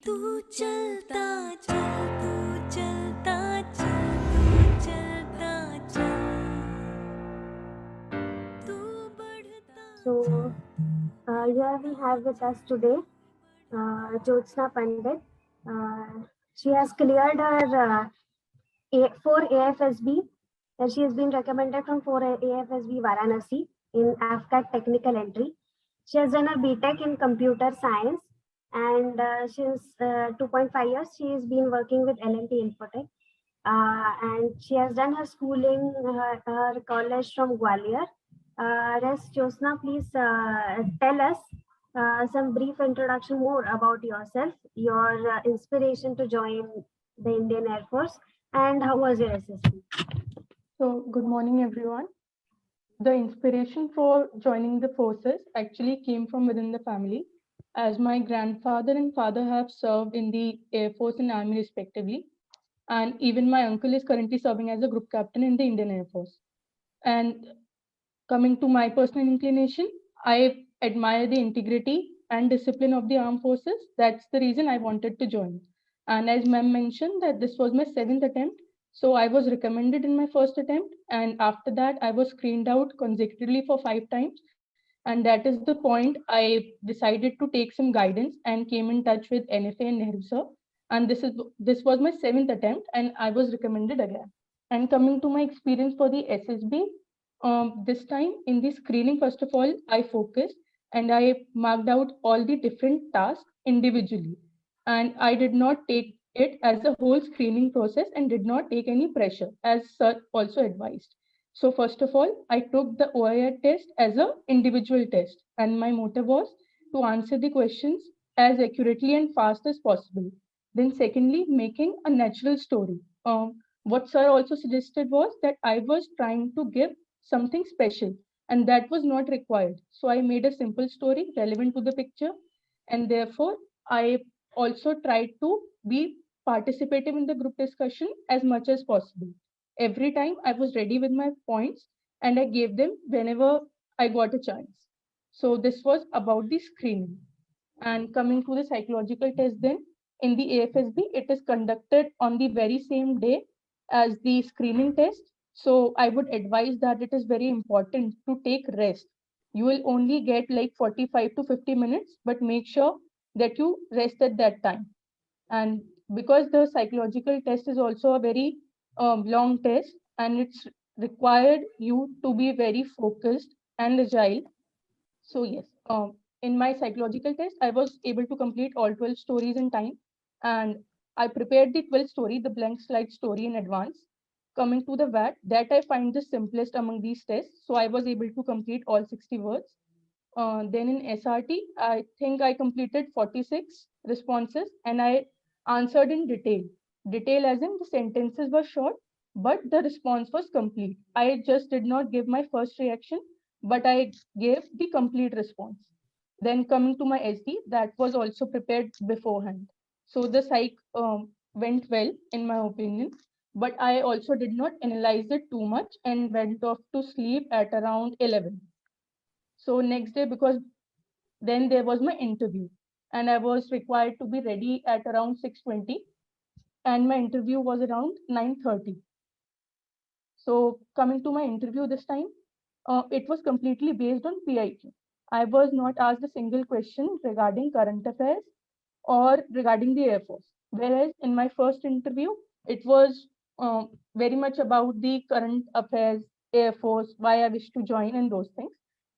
तू चलता चल तू चलता चल तू चलता चल तू बढ़ता So, here we have with us today Jyotsna Pandit. She has cleared her 4 AFSB, and she has been recommended from 4 AFSB Varanasi in AFCAT technical entry. She has done her BTech in computer science, and since 2.5 years, she has been working with L&T Infotech. And she has done her schooling, her college from Gwalior. Rest Josna, please tell us some brief introduction more about yourself, your inspiration to join the Indian Air Force, and how was your SSB? So, good morning, everyone. The inspiration for joining the forces actually came from within the family, as my grandfather and father have served in the Air Force and Army respectively, and even my uncle is currently serving as a group captain in the Indian Air Force. And coming to my personal inclination, I admire the integrity and discipline of the armed forces. That's the reason I wanted to join. And as ma'am mentioned, that this was my seventh attempt. So I was recommended in my first attempt. And after that, I was screened out consecutively for 5 times. And that is the point I decided to take some guidance and came in touch with NFA and Nehru sir. And this was my seventh attempt, and I was recommended again. And coming to my experience for the SSB, this time in the screening, first of all, I focused and I marked out all the different tasks individually. And I did not take it as a whole screening process and did not take any pressure, as Sir also advised. So first of all, I took the OIR test as an individual test, and my motive was to answer the questions as accurately and fast as possible. Then secondly, making a natural story. What Sir also suggested was that I was trying to give something special, and that was not required. So I made a simple story relevant to the picture, and therefore I also tried to be participative in the group discussion as much as possible. Every time I was ready with my points, and I gave them whenever I got a chance. So this was about the screening. And coming to the psychological test, then in the AFSB, it is conducted on the very same day as the screening test. So I would advise that it is very important to take rest. You will only get like 45 to 50 minutes, but make sure that you rest at that time. And because the psychological test is also a very long test, and it's required you to be very focused and agile. So yes, in my psychological test, I was able to complete all 12 stories in time, and I prepared the 12th story, the blank slide story, in advance. Coming to the VAT, that I find the simplest among these tests, so I was able to complete all 60 words. Then in SRT, I think I completed 46 responses, and I answered in detail. Detail as in the sentences were short, but the response was complete. I just did not give my first reaction, but I gave the complete response. Then coming to my SD, that was also prepared beforehand. So the psych went well, in my opinion, but I also did not analyze it too much and went off to sleep at around 11. So next day, because then there was my interview, and I was required to be ready at around 6:20, and my interview was around 9:30. So coming to my interview this time, it was completely based on PIQ. I was not asked a single question regarding current affairs or regarding the Air Force. Whereas in my first interview, it was very much about the current affairs, Air Force, why I wish to join, and those things.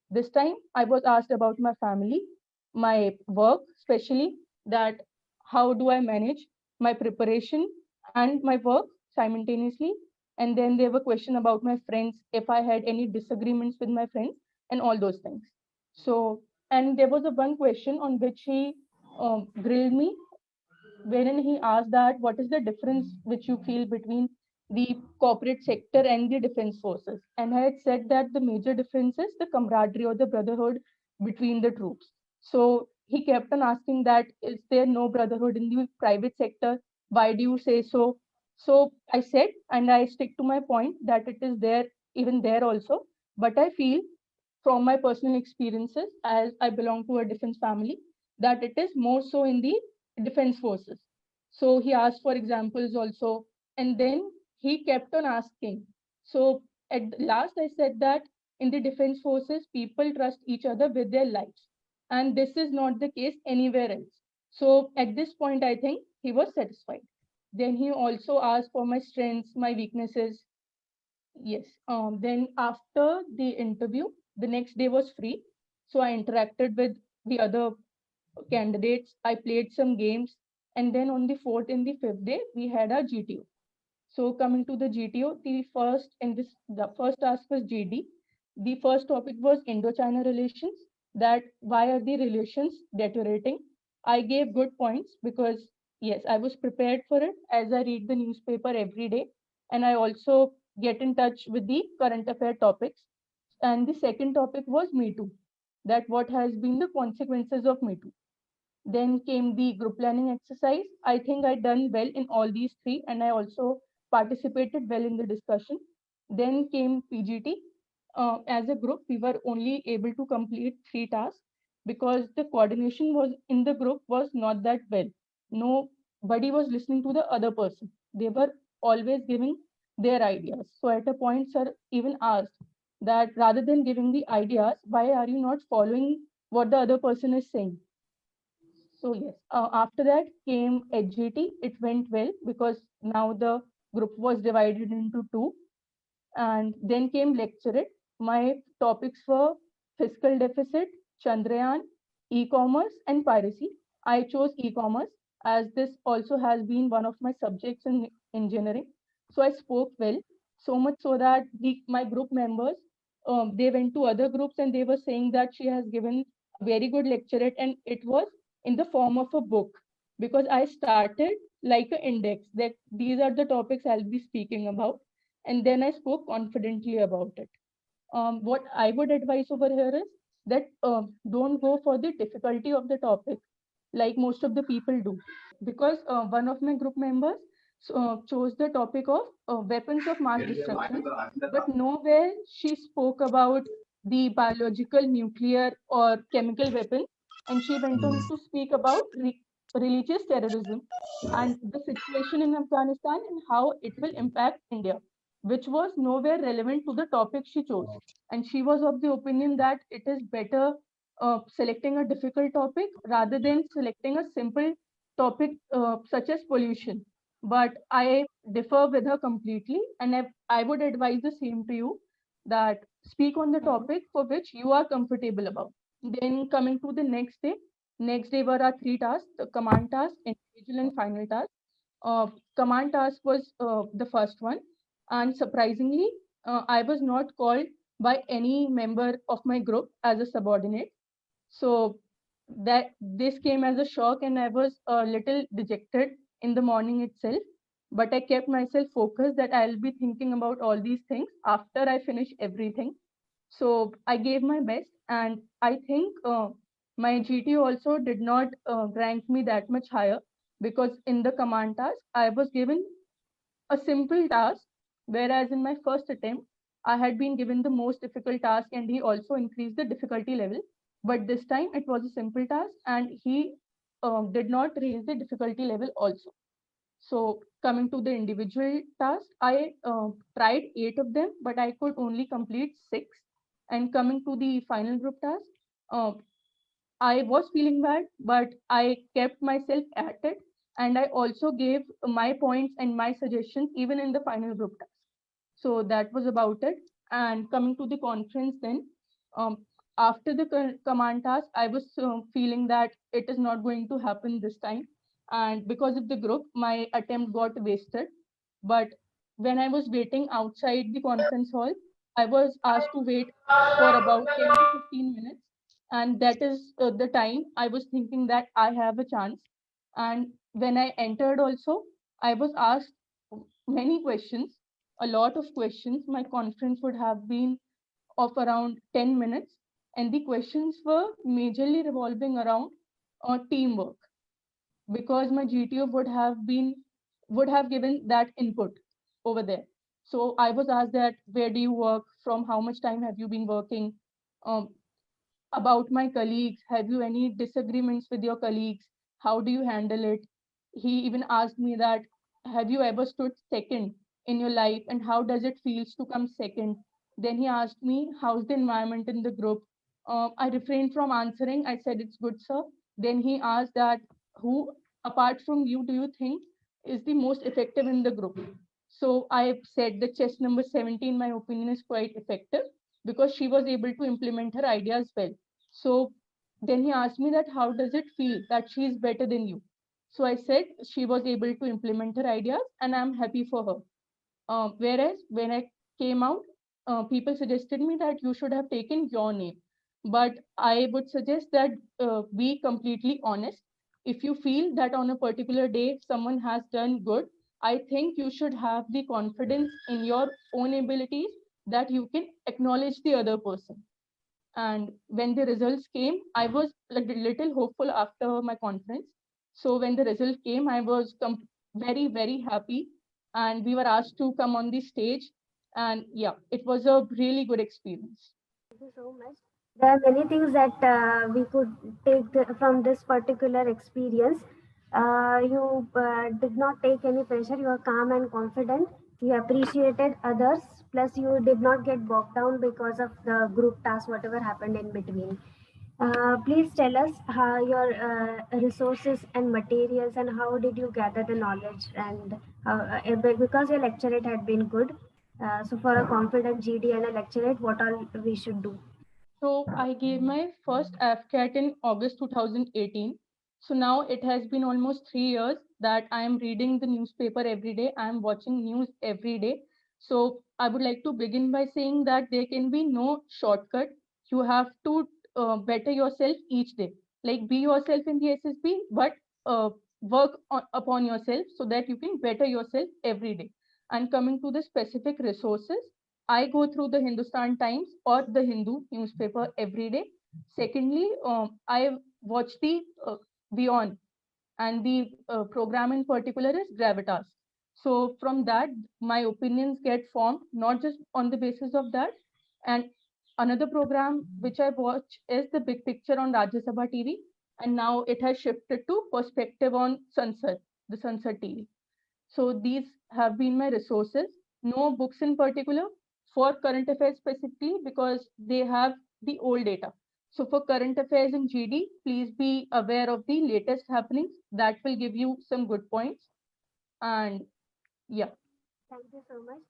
This time, I was asked about my family, my work, especially that how do I manage my preparation and my work simultaneously. And then there were questions about my friends, if I had any disagreements with my friends, and all those things. So, and there was a one question on which he grilled me, wherein he asked that what is the difference which you feel between the corporate sector and the defense forces. And I had said that the major difference is the camaraderie or the brotherhood between the troops. So he kept on asking that, is there no brotherhood in the private sector? Why do you say so? So I said, and I stick to my point, that it is there, even there also. But I feel from my personal experiences, as I belong to a defense family, that it is more so in the defense forces. So he asked for examples also, and then he kept on asking. So at the last, I said that in the defense forces, people trust each other with their lives, and this is not the case anywhere else. So at this point, I think he was satisfied. Then he also asked for my strengths, my weaknesses. Yes. Then after the interview, the next day was free. So I interacted with the other candidates. I played some games. And then on the fourth and the fifth day, we had our GTO. So coming to the GTO, the first task was GD. The first topic was Indo-China relations. That why are the relations deteriorating? I gave good points because yes, I was prepared for it as I read the newspaper every day, and I also get in touch with the current affair topics. And the second topic was Me Too. That what has been the consequences of Me Too. Then came the group planning exercise. I think I done well in all these three, and I also participated well in the discussion. Then came PGT. As a group, we were only able to complete three tasks because the coordination was in the group was not that well. Nobody was listening to the other person. They were always giving their ideas. So at a point, sir even asked that rather than giving the ideas, why are you not following what the other person is saying? So yes, after that came HGT. It went well because now the group was divided into two. And then came lecturate. My topics were fiscal deficit, Chandrayaan, e-commerce, and piracy. I chose e-commerce as this also has been one of my subjects in engineering. So I spoke well, so much so that my group members, they went to other groups and they were saying that she has given a very good lecturate, and it was in the form of a book because I started like an index that these are the topics I'll be speaking about, and then I spoke confidently about it. What I would advise over here is that don't go for the difficulty of the topic like most of the people do, because one of my group members chose the topic of weapons of mass destruction, but nowhere she spoke about the biological, nuclear, or chemical weapons, and she went on to speak about religious terrorism and the situation in Afghanistan and how it will impact India, which was nowhere relevant to the topic she chose. And she was of the opinion that it is better selecting a difficult topic rather than selecting a simple topic such as pollution. But I differ with her completely, and I would advise the same to you that speak on the topic for which you are comfortable about. Then coming to the next day were our three tasks: the command task, individual, and final task. Command task was the first one, and surprisingly, I was not called by any member of my group as a subordinate. So that this came as a shock, and I was a little dejected in the morning itself. But I kept myself focused that I'll be thinking about all these things after I finish everything. So I gave my best, and I think my GT also did not rank me that much higher because in the command task, I was given a simple task, whereas in my first attempt, I had been given the most difficult task and he also increased the difficulty level. But this time it was a simple task and he did not raise the difficulty level also. So coming to the individual task, I tried 8 of them, but I could only complete 6. And coming to the final group task, uh, I was feeling bad, but I kept myself at it. And I also gave my points and my suggestions even in the final group task. So that was about it. And coming to the conference, then after the command task, I was feeling that it is not going to happen this time. And because of the group, my attempt got wasted. But when I was waiting outside the conference hall, I was asked to wait for about 10 to 15 minutes. And that is the time I was thinking that I have a chance. And when I entered, also, I was asked many questions, a lot of questions. My conference would have been of around 10 minutes, and the questions were majorly revolving around teamwork because my GTO would have given that input over there. So I was asked that where do you work, from how much time have you been working, um, about my colleagues, have you any disagreements with your colleagues, how do you handle it? He even asked me that, have you ever stood second in your life, and how does it feels to come second? Then he asked me, how's the environment in the group? I refrained from answering. I said, it's good, sir. Then he asked that, who apart from you do you think is the most effective in the group? So I said the chess number 70, in my opinion, is quite effective because she was able to implement her ideas well. So then he asked me that, how does it feel that she is better than you? So I said she was able to implement her ideas and I'm happy for her. Whereas when I came out, people suggested me that you should have taken your name. But I would suggest that be completely honest. If you feel that on a particular day someone has done good, I think you should have the confidence in your own abilities that you can acknowledge the other person. And when the results came, I was a little hopeful after my conference. So when the result came, I was very, very happy. And we were asked to come on the stage. And yeah, it was a really good experience. Thank you so much. There are many things that we could take from this particular experience. You did not take any pressure. You are calm and confident. You appreciated others. Plus, you did not get bogged down because of the group task, whatever happened in between. Please tell us how your resources and materials and how did you gather the knowledge and how, because your lecturate had been good. So for a confident GD and a lecturate, what all we should do? So I gave my first AFCAT in August 2018. So now it has been almost 3 years that I am reading the newspaper every day. I am watching news every day. So I would like to begin by saying that there can be no shortcut. You have to better yourself each day. Like be yourself in the SSB, but work upon yourself so that you can better yourself every day. And coming to the specific resources, I go through the Hindustan Times or the Hindu newspaper every day. Secondly, I watch the Beyond, and the program in particular is Gravitas. So from that, my opinions get formed not just on the basis of that. And another program which I watch is the Big Picture on Rajya Sabha TV, and now it has shifted to Perspective on Sunset, the Sunset TV. So these have been my resources. No books in particular for current affairs specifically because they have the old data. So for current affairs in GD, please be aware of the latest happenings. That will give you some good points. And yeah. Thank you so much.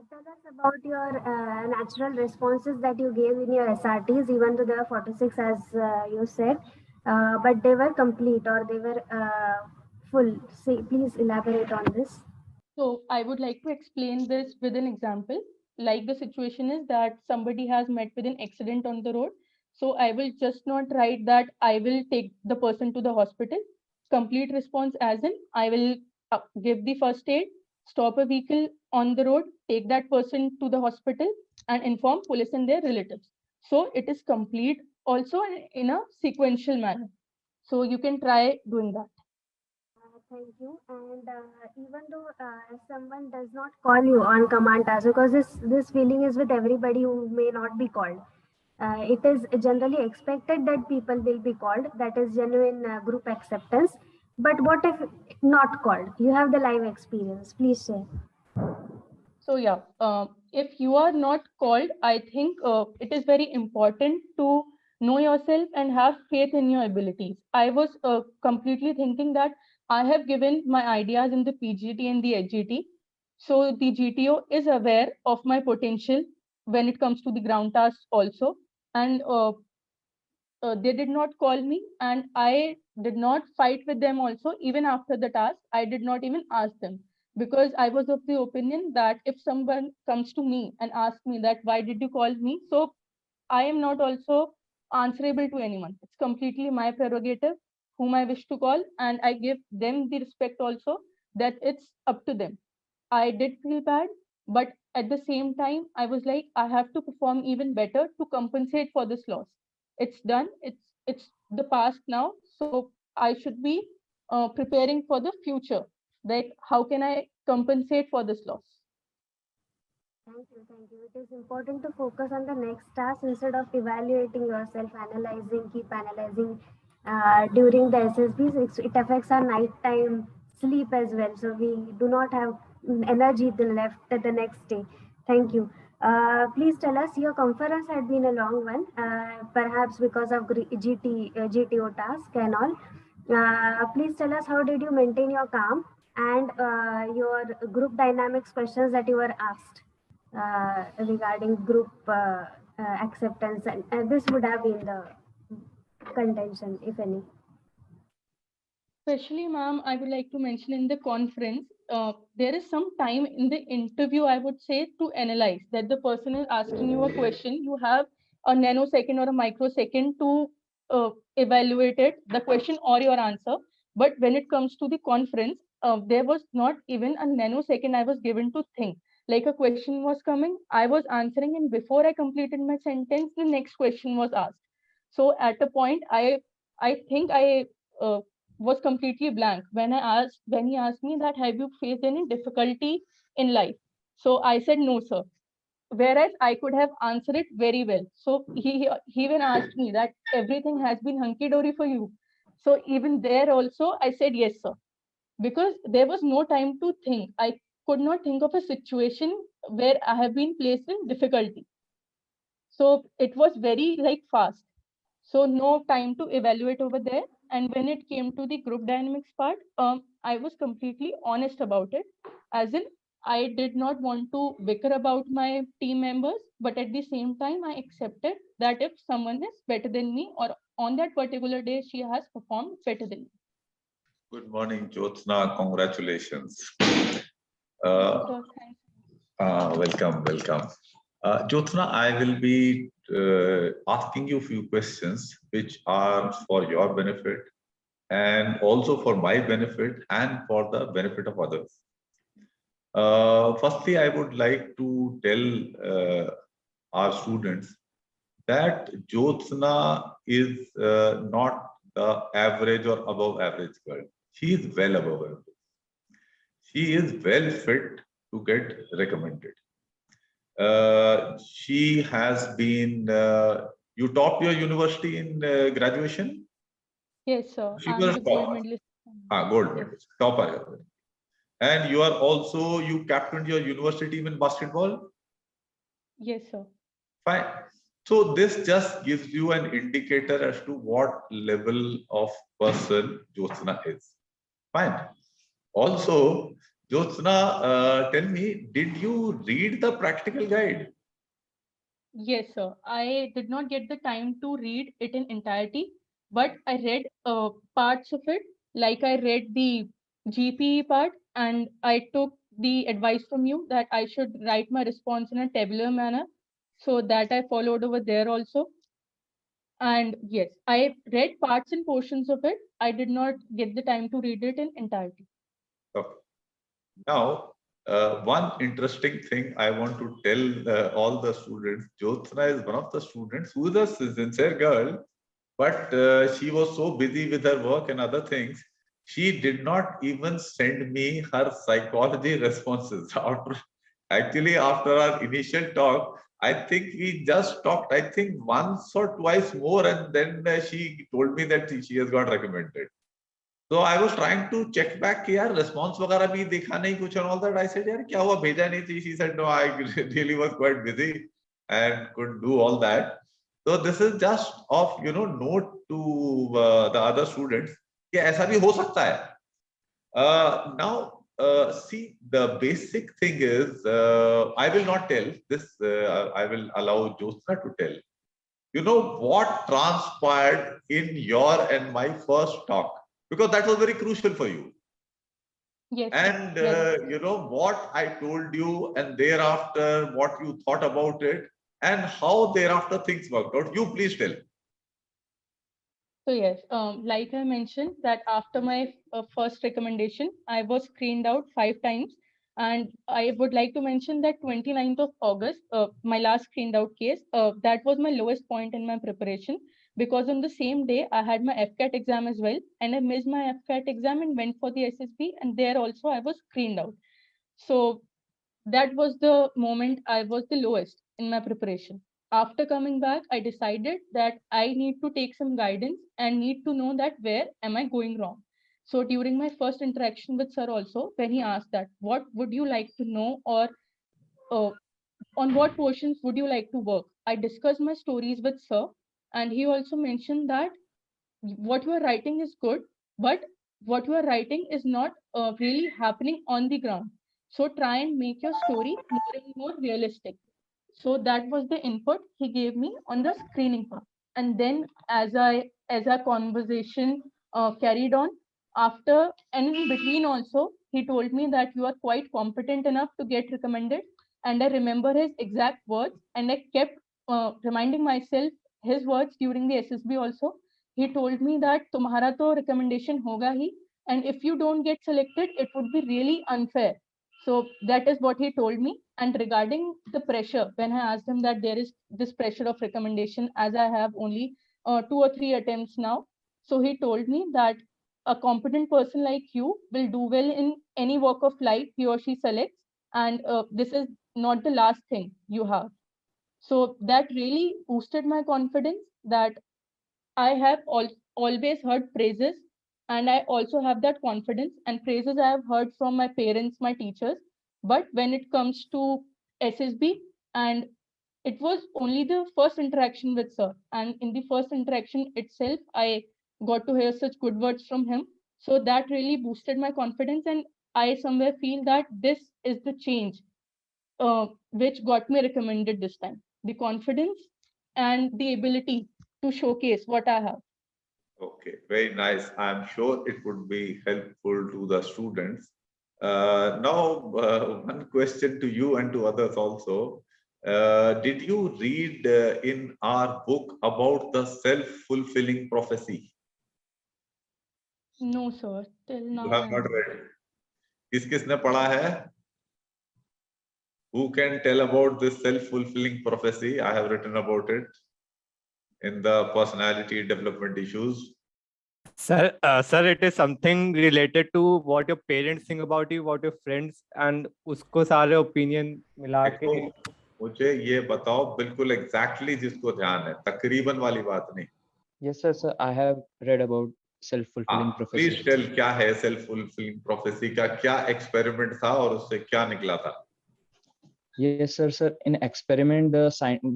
Tell us about your natural responses that you gave in your SRTs, even though there were 46, as you said, but they were complete or they were full. See, please elaborate on this. So I would like to explain this with an example. Like the situation is that somebody has met with an accident on the road. So I will just not write that I will take the person to the hospital. Complete response as in I will give the first aid, stop a vehicle on the road, take that person to the hospital and inform police and their relatives. So it is complete also in a sequential manner. So you can try doing that. Thank you. And even though someone does not call you on command task, because this feeling is with everybody who may not be called. It is generally expected that people will be called. That is genuine group acceptance. But what if not called? You have the live experience. Please share. So yeah, if you are not called, I think it is very important to know yourself and have faith in your abilities. I was completely thinking that I have given my ideas in the PGT and the HGT. So the GTO is aware of my potential when it comes to the ground tasks also. And they did not call me, and I did not fight with them also. Even after the task, I did not even ask them because I was of the opinion that if someone comes to me and asks me that why did you call me, so I am not also answerable to anyone. It's completely my prerogative whom I wish to call, and I give them the respect also that it's up to them. I did feel bad, but at the same time, I was like, I have to perform even better to compensate for this loss. It's done. It's the past now. So I should be preparing for the future. Like, how can I compensate for this loss? Thank you, thank you. It is important to focus on the next task instead of evaluating yourself, analyzing, keep analyzing. during the SSBs. It affects our nighttime sleep as well. So we do not have energy left the next day. Thank you. Please tell us, your conference had been a long one, perhaps because of GTO task and all. Please tell us, how did you maintain your calm and your group dynamics questions that you were asked regarding group acceptance, and this would have been the contention, if any. Especially, ma'am, I would like to mention in the conference, there is some time in the interview, I would say, to analyze that the person is asking you a question. You have a nanosecond or a microsecond to evaluate it, the question or your answer. But when it comes to the conference, there was not even a nanosecond I was given to think. Like a question was coming, I was answering, and before I completed my sentence, the next question was asked. So at a point, I think I was completely blank when he asked me that, have you faced any difficulty in life? So I said, no, sir. Whereas I could have answered it very well. So he even asked me that everything has been hunky dory for you. So even there also I said, yes, sir, because there was no time to think. I could not think of a situation where I have been placed in difficulty. So it was very like fast. So no time to evaluate over there. And when it came to the group dynamics part, I was completely honest about it. As in, I did not want to bicker about my team members, but at the same time, I accepted that if someone is better than me, or on that particular day, she has performed better than me. Good morning, Jyotsna. Congratulations. So thanks. Welcome. Jyotsna, I will be asking you a few questions which are for your benefit and also for my benefit and for the benefit of others. Firstly, I would like to tell our students that Jyotsna is not the average or above average girl. She is well above average. She is well fit to get recommended. She has been, you topped your university in graduation? Yes, sir. She I'm was the gold top. medalist. Gold medalist, topper. And you are also, you captained your university team in basketball? Yes, sir. Fine. So this just gives you an indicator as to what level of person Jyotsna is. Fine. Also, Jyotsna, tell me, did you read the practical guide? Yes, sir. I did not get the time to read it in entirety, but I read parts of it. Like I read the GPE part, and I took the advice from you that I should write my response in a tabular manner. So that I followed over there also. And yes, I read parts and portions of it. I did not get the time to read it in entirety. Okay. Now, one interesting thing I want to tell all the students, Jyotsna is one of the students who is a sincere girl, but she was so busy with her work and other things, she did not even send me her psychology responses. After our initial talk, I think we just talked, I think once or twice more, and then she told me that she has got recommended. So I was trying to check back कि यार response वगैरह भी देखा नहीं कुछ and all that. I said यार क्या हुआ भेजा नहीं थी? She said no, I really was quite busy and couldn't do all that. So this is just of note to the other students कि ऐसा भी हो सकता है. Now see, the basic thing is I will not tell this. I will allow Jyotsna to tell. You know what transpired in your and my first talk, because that was very crucial for you. Yes. And you know what I told you, and thereafter what you thought about it, and how thereafter things worked out. You please tell. So yes, like I mentioned that after my first recommendation, I was screened out 5 times. And I would like to mention that 29th of August, my last screened out case, that was my lowest point in my preparation, because on the same day I had my FCAT exam as well, and I missed my FCAT exam and went for the SSB, and there also I was screened out. So that was the moment I was the lowest in my preparation. after coming back, I decided that I need to take some guidance and need to know that where am I going wrong. So during my first interaction with sir also, when he asked that, what would you like to know, or uh, on what portions would you like to work? I discussed my stories with sir, and he also mentioned that what you are writing is good, but what you are writing is not really happening on the ground. So try and make your story more and more realistic. So that was the input he gave me on the screening part. And then as our conversation carried on, after and in between also, he told me that you are quite competent enough to get recommended. And I remember his exact words, and I kept reminding myself his words during the SSB also. He told me that तुम्हारा तो recommendation होगा ही, and if you don't get selected, it would be really unfair. So that is what he told me. And regarding the pressure, when I asked him that there is this pressure of recommendation, as I have only 2 or 3 attempts now, so he told me that a competent person like you will do well in any walk of life he or she selects, and this is not the last thing you have. So that really boosted my confidence, that I have always heard praises, and I also have that confidence and praises I have heard from my parents, my teachers. But when it comes to SSB, and it was only the first interaction with sir, and in the first interaction itself, I got to hear such good words from him. So that really boosted my confidence, and I somewhere feel that this is the change which got me recommended this time. The confidence and the ability to showcase what I have. Okay, very nice. I'm sure it would be helpful to the students. Now, one question to you and to others also. Did you read in our book about the self-fulfilling prophecy? No, sir. Till now, You have not read. किसने पढ़ा है? Who can tell about this self-fulfilling prophecy? I have written about it in the personality development issues. Sir, it is something related to what your parents think about you, what your friends, and उसको सारे opinion मिला के देखो, मुझे ये बताओ बिल्कुल exactly जिसको ध्यान है, तकरीबन वाली बात नहीं. Yes, sir. I have read about self-fulfilling prophecy. Please tell क्या है self-fulfilling prophecy का क्या experiment था और उससे क्या निकला था? Yes, sir. In experiment,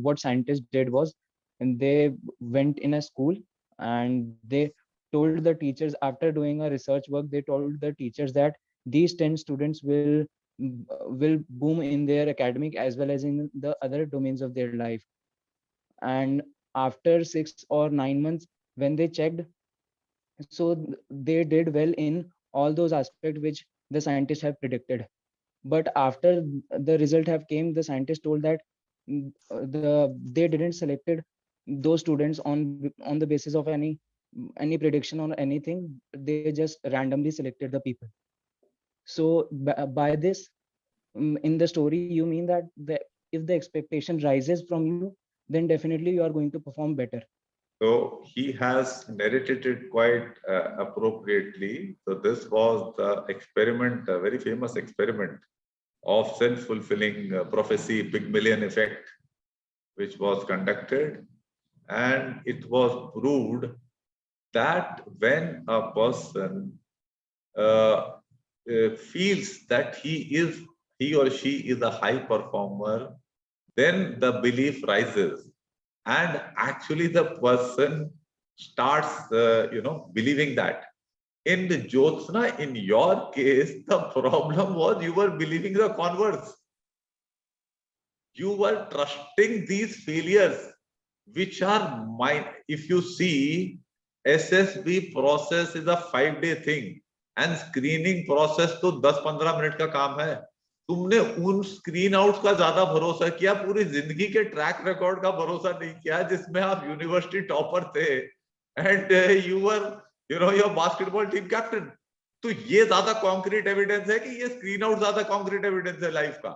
what scientists did was, and they went in a school and they told the teachers, after doing a research work, they told the teachers that these 10 students will boom in their academic as well as in the other domains of their life. And after 6 or 9 months, when they checked, so they did well in all those aspects which the scientists have predicted. But after the result have came, the scientists told that they didn't selected those students on the basis of any prediction or anything. They just randomly selected the people. So by this, in the story, you mean that if the expectation rises from you, then definitely you are going to perform better. So he has narrated it quite appropriately. So this was the experiment, a very famous experiment of self-fulfilling prophecy, Pygmalion effect, which was conducted. And it was proved that when a person feels that he or she is a high performer, then the belief rises. And actually the person starts, believing that. In the Jyotsna, in your case, the problem was you were believing the converse. You were trusting these failures, which are mine. If you see, SSB process is a 5-day thing, and screening process तो 10-15 minute का काम है. तुमने उन screen outs का ज्यादा भरोसा किया, पूरी जिंदगी के ट्रैक रिकॉर्ड का भरोसा नहीं किया जिसमें आप यूनिवर्सिटी टॉपर थे and you were your basketball team captain. तो ये ज्यादा कॉन्क्रीट एविडेंस है कि ये स्क्रीन आउट ज्यादा कॉन्क्रीट एविडेंस है लाइफ का.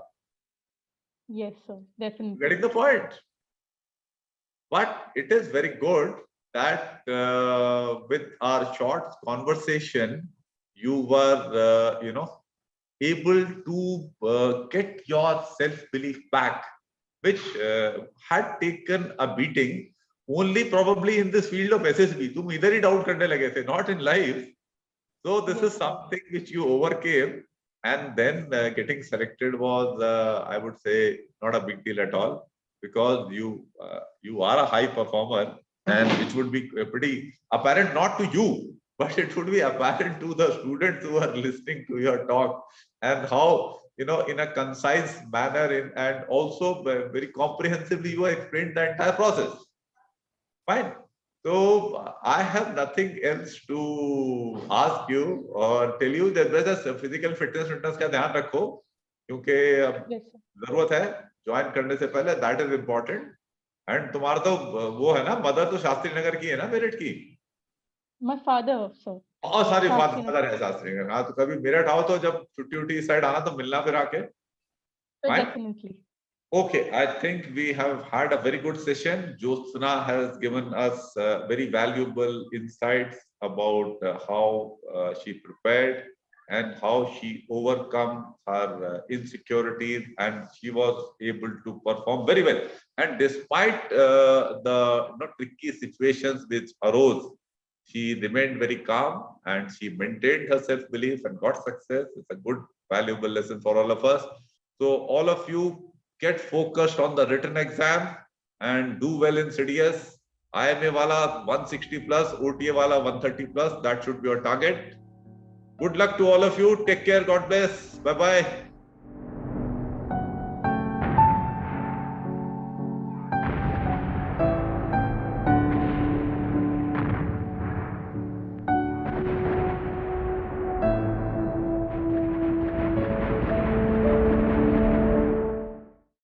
Yes, sir. Definitely. Getting the point. But it is very good that with our short conversation, you were, able to get your self-belief back. which had taken a beating only probably in this field of SSB. तुम इधर ही doubt करने लगे थे, not in life. So this is something which you overcame, and then getting selected was, I would say, not a big deal at all, because you are a high performer, and which would be pretty apparent not to you, but it would be apparent to the students who are listening to your talk, and how, you know, in a concise manner and also very comprehensively you explained the entire process. Fine. So I have nothing else to ask you or tell you that just physical fitness का ध्यान रखो, क्योंकि Yes, sir. जरूरत है join करने से पहले, that is important. And तुम्हारा तो वो है ना, मदर तो शास्त्री नगर की है ना, मेरठ की? My father, sir. और सारी शास्त्री फादर है शास्त्री नगर. हाँ, तो कभी मेरठ आओ तो जब छुट्टी उट्टी इस साइड आना तो मिलना फिर आके. Fine. Definitely. Okay, I think we have had a very good session. Jyotsna has given us very valuable insights about how she prepared and how she overcome her insecurities, and she was able to perform very well. And despite the tricky situations which arose, she remained very calm and she maintained her self-belief and got success. It's a good, valuable lesson for all of us. So all of you, get focused on the written exam and do well in CDS. IMA wala 160 plus, OTA wala 130 plus. That should be your target. Good luck to all of you. Take care. God bless. Bye-bye.